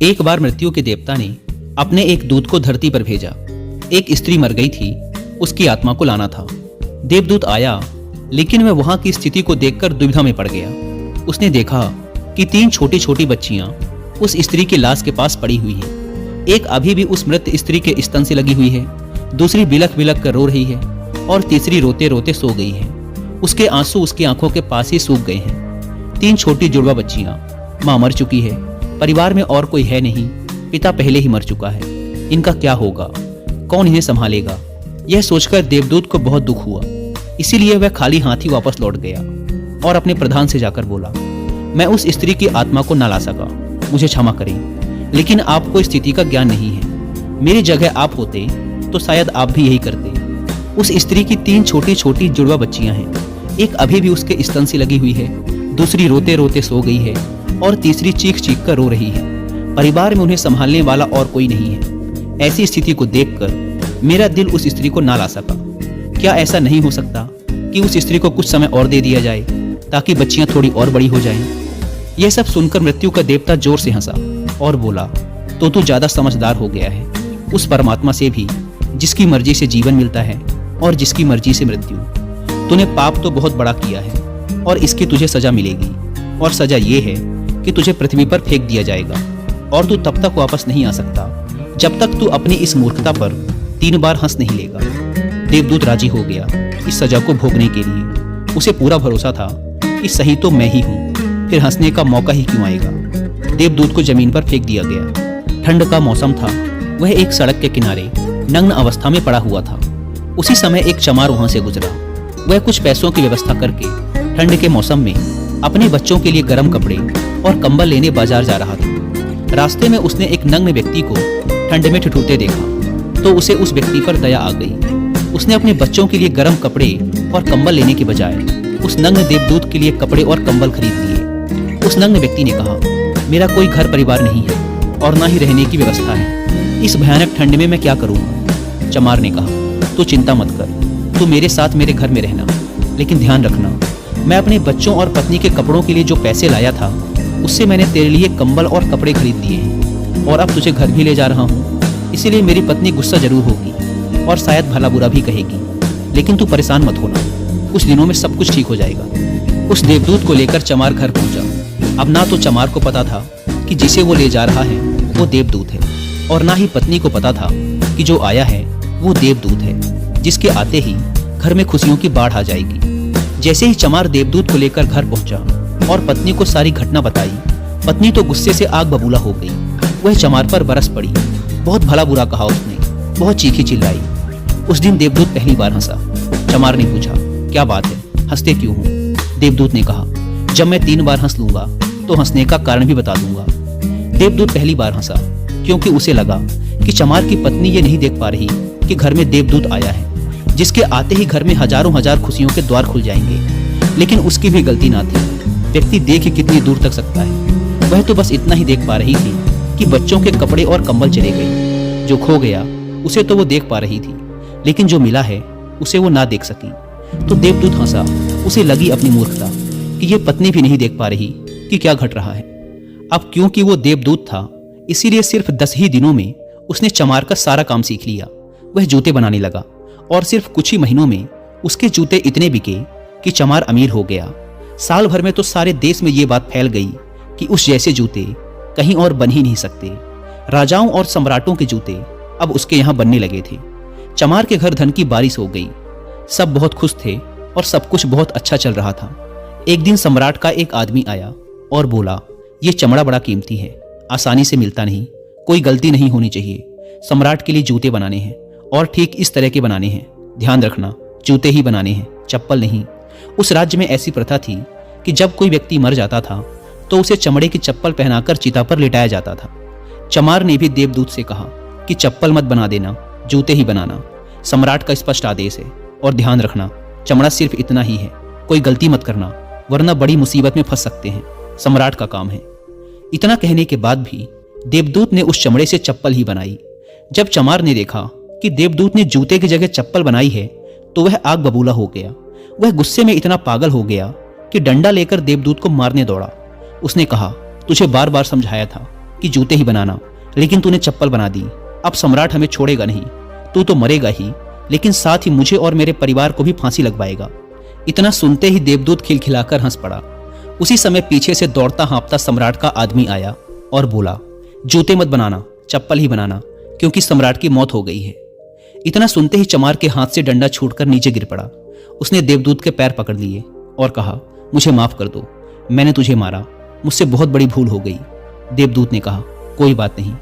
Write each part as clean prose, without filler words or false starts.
एक बार मृत्यु के देवता ने अपने एक दूत को धरती पर भेजा। एक स्त्री मर गई थी, उसकी आत्मा को लाना था। देवदूत आया, लेकिन वह वहां की स्थिति को देखकर दुविधा में पड़ गया। उसने देखा कि 3 छोटी छोटी बच्चियां उस स्त्री की लाश के पास पड़ी हुई हैं। एक अभी भी उस मृत स्त्री के स्तन से लगी हुई है, दूसरी बिलख बिलख कर रो रही है और तीसरी रोते रोते सो गई है। उसके आंसू उसकी आंखों के पास ही सूख गए हैं। 3 छोटी जुड़वा बच्चियां, माँ मर चुकी है, परिवार में और कोई है नहीं, पिता पहले ही मर चुका है। इनका क्या होगा, कौन इन्हें संभालेगा? यह सोचकर देवदूत को बहुत दुख हुआ। इसीलिए वह खाली हाथ ही वापस लौट गया और अपने प्रधान से जाकर बोला, मैं उस स्त्री की आत्मा को न ला सका, मुझे क्षमा करें, लेकिन आपको स्थिति का ज्ञान नहीं है। मेरी जगह आप होते तो शायद आप भी यही करते। उस स्त्री की 3 छोटी छोटी जुड़वा बच्चियां हैं। एक अभी भी उसके स्तन से लगी हुई है, दूसरी रोते रोते सो गई है और तीसरी चीख चीख कर रो रही है। परिवार में उन्हें संभालने वाला और कोई नहीं है। ऐसी स्थिति को देखकर मेरा दिल उस स्त्री को ना ला सका। क्या ऐसा नहीं हो सकता कि उस स्त्री को कुछ समय और दे दिया जाए ताकि बच्चियां थोड़ी और बड़ी हो जाएं? यह सब सुनकर मृत्यु का देवता जोर से हंसा और बोला, तो तू ज्यादा समझदार हो गया है उस परमात्मा से भी, जिसकी मर्जी से जीवन मिलता है और जिसकी मर्जी से मृत्यु। तूने पाप तो बहुत बड़ा किया है और इसकी तुझे सजा मिलेगी, और सजा ये है कि तुझे पृथ्वी पर फेंक दिया जाएगा और तू तब तक वापस नहीं आ सकता जब तक तू अपनी इस मूर्खता पर 3 बार हंस नहीं लेगा। देवदूत राजी हो गया इस सजा को भोगने के लिए। उसे पूरा भरोसा था कि सही तो मैं ही हूँ, फिर हंसने का मौका ही क्यों आएगा। देवदूत को जमीन पर फेंक दिया गया। ठंड का मौसम था। वह एक सड़क के किनारे नग्न अवस्था में पड़ा हुआ था। उसी समय एक चमार वहां से गुजरा। वह कुछ पैसों की व्यवस्था करके ठंड के मौसम में अपने बच्चों के लिए गर्म कपड़े और कंबल लेने बाजार जा रहा था। रास्ते में उसने एक नग्न व्यक्ति को ठंड में ठिठुरते देखा तो उसे उस व्यक्ति पर दया आ गई। उसने अपने बच्चों के लिए गर्म कपड़े और कंबल लेने के बजाय उस नग्न देवदूत के लिए कपड़े और कंबल खरीद लिए। उस नग्न व्यक्ति ने कहा, मेरा कोई घर परिवार नहीं है और ना ही रहने की व्यवस्था है। इस भयानक ठंड में मैं क्या करूँगा? चमार ने कहा, तू चिंता मत कर, तू मेरे साथ मेरे घर में रहना, लेकिन ध्यान रखना, मैं अपने बच्चों और पत्नी के कपड़ों के लिए जो पैसे लाया था उससे मैंने तेरे लिए कंबल और कपड़े खरीद लिए हैं और अब तुझे घर भी ले जा रहा हूँ। इसीलिए मेरी पत्नी गुस्सा जरूर होगी और शायद भला बुरा भी कहेगी, लेकिन तू परेशान मत होना, कुछ दिनों में सब कुछ ठीक हो जाएगा। उस देवदूत को लेकर चमार घर पहुंचा। अब ना तो चमार को पता था कि जिसे वो ले जा रहा है वो देवदूत है, और ना ही पत्नी को पता था कि जो आया है वो देवदूत है, जिसके आते ही घर में खुशियों की बाढ़ आ जाएगी। जैसे ही चमार देवदूत को लेकर घर पहुंचा और पत्नी को सारी घटना बताई, पत्नी तो गुस्से से आग बबूला हो गई। वह चमार पर बरस पड़ी, बहुत भला बुरा कहा उसने, बहुत चीखी चिल्लाई। उस दिन देवदूत पहली बार हंसा। चमार ने पूछा, क्या बात है, हंसते क्यों हो? देवदूत ने कहा, जब मैं 3 बार हंस लूंगा तो हंसने का कारण भी बता दूंगा। देवदूत पहली बार हंसा क्योंकि उसे लगा कि चमार की पत्नी ये नहीं देख पा रही कि घर में देवदूत आया है, जिसके आते ही घर में हजारों हजार खुशियों के द्वार खुल जाएंगे। लेकिन उसकी भी गलती ना थी। व्यक्ति देख कितनी दूर तक सकता है। वह तो बस इतना ही देख पा रही थी कि बच्चों के कपड़े और कंबल चले गए। जो खो गया उसे तो वो देख पा रही थी, लेकिन जो मिला है उसे वो ना देख सकी। तो देवदूत हंसा। उसे लगी अपनी मूर्खता कि ये पत्नी भी नहीं देख पा रही कि क्या घट रहा है। अब क्योंकि वो देवदूत था, इसीलिए सिर्फ 10 ही दिनों में उसने चमार का सारा काम सीख लिया। वह जूते बनाने लगा और सिर्फ कुछ ही महीनों में उसके जूते इतने बिके कि चमार अमीर हो गया। साल भर में तो सारे देश में ये बात फैल गई कि उस जैसे जूते कहीं और बन ही नहीं सकते। राजाओं और सम्राटों के जूते अब उसके यहाँ बनने लगे थे। चमार के घर धन की बारिश हो गई। सब बहुत खुश थे और सब कुछ बहुत अच्छा चल रहा था। एक दिन सम्राट का एक आदमी आया और बोला, ये चमड़ा बड़ा कीमती है, आसानी से मिलता नहीं, कोई गलती नहीं होनी चाहिए। सम्राट के लिए जूते बनाने हैं और ठीक इस तरह के बनाने हैं। ध्यान रखना, जूते ही बनाने हैं, चप्पल नहीं। उस राज्य में ऐसी प्रथा थी कि जब कोई व्यक्ति मर जाता था तो उसे चमड़े की चप्पल पहनाकर चिता पर लिटाया जाता था। चमार ने भी देवदूत से कहा कि चप्पल मत बना देना, जूते ही बनाना। सम्राट का स्पष्ट आदेश है, और ध्यान रखना, चमड़ा सिर्फ इतना ही है, कोई गलती मत करना, वरना बड़ी मुसीबत में फंस सकते हैं। सम्राट का काम है। इतना कहने के बाद भी देवदूत ने उस चमड़े से चप्पल ही बनाई। जब चमार ने देखा कि देवदूत ने जूते की जगह चप्पल बनाई है तो वह आग बबूला हो गया। वह गुस्से में इतना पागल हो गया कि डंडा लेकर देवदूत को मारने दौड़ा। उसने कहा, तुझे बार बार समझाया था कि जूते ही बनाना, लेकिन तूने चप्पल बना दी। अब सम्राट हमें छोड़ेगा नहीं, तू तो मरेगा ही, लेकिन साथ ही मुझे और मेरे परिवार को भी फांसी लगवाएगा। इतना सुनते ही देवदूत खिलखिलाकर हंस पड़ा। उसी समय पीछे से दौड़ता हाँफता सम्राट का आदमी आया और बोला, जूते मत बनाना, चप्पल ही बनाना, क्योंकि सम्राट की मौत हो गई है। इतना सुनते ही चमार के हाथ से डंडा छूटकर नीचे गिर पड़ा। उसने देवदूत के पैर पकड़ लिए और कहा, मुझे माफ कर दो, मैंने तुझे मारा, मुझसे बहुत बड़ी भूल हो गई। देवदूत ने कहा, कोई बात नहीं,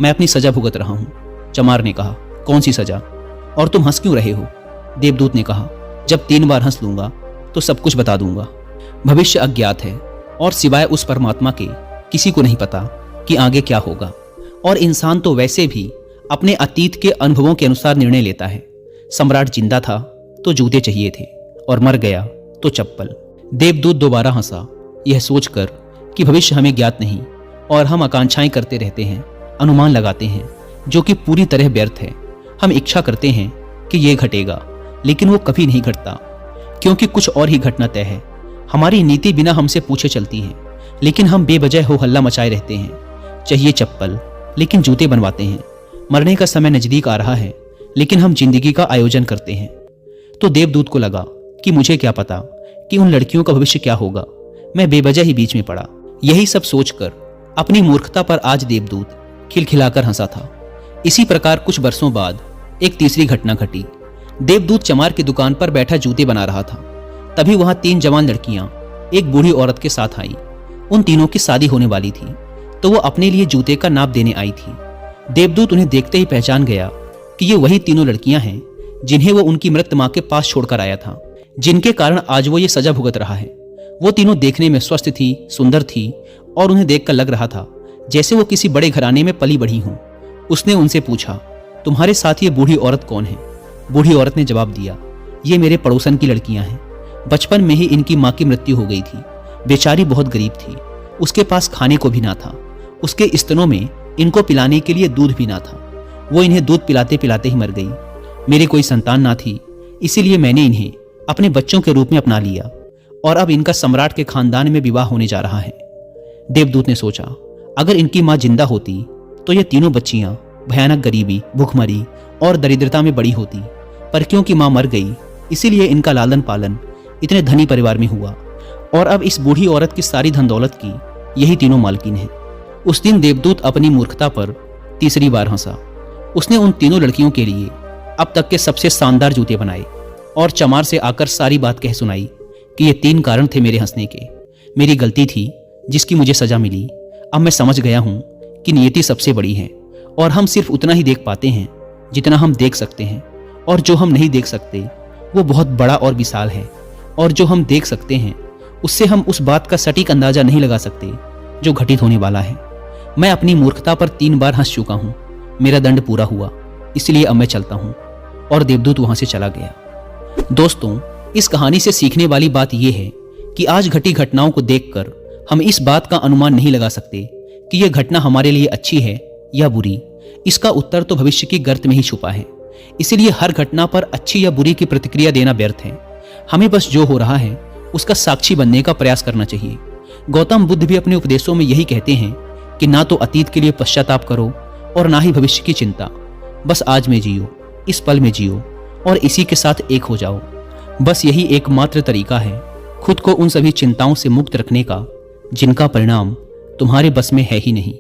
मैं अपनी सजा भुगत रहा हूं। चमार ने कहा, कौन सी सजा, और तुम हंस क्यों रहे हो? देवदूत ने कहा, जब 3 बार हंस लूंगा तो सब कुछ बता दूंगा। भविष्य अज्ञात है और सिवाय उस परमात्मा के किसी को नहीं पता कि आगे क्या होगा, और इंसान तो वैसे भी अपने अतीत के अनुभवों के अनुसार निर्णय लेता है। सम्राट जिंदा था तो जूते चाहिए थे, और मर गया तो चप्पल। देवदूत दोबारा हंसा, यह सोचकर कि भविष्य हमें ज्ञात नहीं और हम आकांक्षाएं करते रहते हैं, अनुमान लगाते हैं, जो कि पूरी तरह व्यर्थ है। हम इच्छा करते हैं कि यह घटेगा, लेकिन वो कभी नहीं घटता, क्योंकि कुछ और ही घटना तय है। हमारी नीति बिना हमसे पूछे चलती है, लेकिन हम बेवजह हो हल्ला मचाए रहते हैं। चाहिए चप्पल, लेकिन जूते बनवाते हैं। मरने का समय नजदीक आ रहा है, लेकिन हम जिंदगी का आयोजन करते हैं। तो देवदूत को लगा कि मुझे क्या पता कि उन लड़कियों का भविष्य क्या होगा, मैं बेवजह ही बीच में पड़ा। यही सब सोचकर अपनी मूर्खता पर आज देवदूत खिलखिलाकर हंसा था। इसी प्रकार कुछ वर्षों बाद एक तीसरी घटना घटी। देवदूत चमार की दुकान पर बैठा जूते बना रहा था। तभी वहां 3 जवान लड़कियां एक बूढ़ी औरत के साथ आईं। उन तीनों की शादी होने वाली थी, तो वो अपने लिए जूते का नाप देने आई थी। देवदूत उन्हें देखते ही पहचान गया कि ये वही तीनों लड़कियां हैं जिन्हें वो उनकी मृत मां के पास छोड़कर आया था, जिनके कारण आज वो ये सजा भुगत रहा है। वो तीनों देखने में स्वस्थ थी, सुंदर थी, और उन्हें देखकर लग रहा था जैसे वो किसी बड़े घराने में पली बढ़ी हों। उसने उनसे पूछा, तुम्हारे साथ ये बूढ़ी औरत कौन है? बूढ़ी औरत ने जवाब दिया, ये मेरे पड़ोसन की लड़कियां हैं। बचपन में ही इनकी मां की मृत्यु हो गई थी। बेचारी बहुत गरीब थी, उसके पास खाने को भी ना था। उसके स्तनों में इनको पिलाने के लिए दूध भी ना था। वो इन्हें दूध पिलाते पिलाते ही मर गई। मेरी कोई संतान ना थी, इसीलिए मैंने इन्हें अपने बच्चों के रूप में अपना लिया, और अब इनका सम्राट के खानदान में विवाह होने जा रहा है। देवदूत ने सोचा, अगर इनकी मां जिंदा होती तो ये तीनों बच्चियां भयानक गरीबी, भूखमरी और दरिद्रता में बड़ी होती, पर क्योंकि मां मर गई, इसीलिए इनका लालन पालन इतने धनी परिवार में हुआ, और अब इस बूढ़ी औरत की सारी धन दौलत की यही तीनों मालकिन हैं। उस दिन देवदूत अपनी मूर्खता पर तीसरी बार हंसा। उसने उन तीनों लड़कियों के लिए अब तक के सबसे शानदार जूते बनाए और चमार से आकर सारी बात कह सुनाई कि ये 3 कारण थे मेरे हंसने के। मेरी गलती थी जिसकी मुझे सजा मिली। अब मैं समझ गया हूं कि नियति सबसे बड़ी है, और हम सिर्फ उतना ही देख पाते हैं जितना हम देख सकते हैं, और जो हम नहीं देख सकते वो बहुत बड़ा और विशाल है, और जो हम देख सकते हैं उससे हम उस बात का सटीक अंदाजा नहीं लगा सकते जो घटित होने वाला है। मैं अपनी मूर्खता पर 3 बार हंस चुका हूं। मेरा दंड पूरा हुआ, इसलिए अब मैं चलता हूं। और देवदूत वहां से चला गया। दोस्तों, इस कहानी से सीखने वाली बात यह है कि आज घटी घटनाओं को देखकर हम इस बात का अनुमान नहीं लगा सकते कि यह घटना हमारे लिए अच्छी है या बुरी। इसका उत्तर तो भविष्य की गर्त में ही छुपा है। इसीलिए हर घटना पर अच्छी या बुरी की प्रतिक्रिया देना व्यर्थ है। हमें बस जो हो रहा है उसका साक्षी बनने का प्रयास करना चाहिए। गौतम बुद्ध भी अपने उपदेशों में यही कहते हैं कि ना तो अतीत के लिए पश्चाताप करो और ना ही भविष्य की चिंता। बस आज में जियो, इस पल में जियो, और इसी के साथ एक हो जाओ। बस यही एकमात्र तरीका है खुद को उन सभी चिंताओं से मुक्त रखने का जिनका परिणाम तुम्हारे बस में है ही नहीं।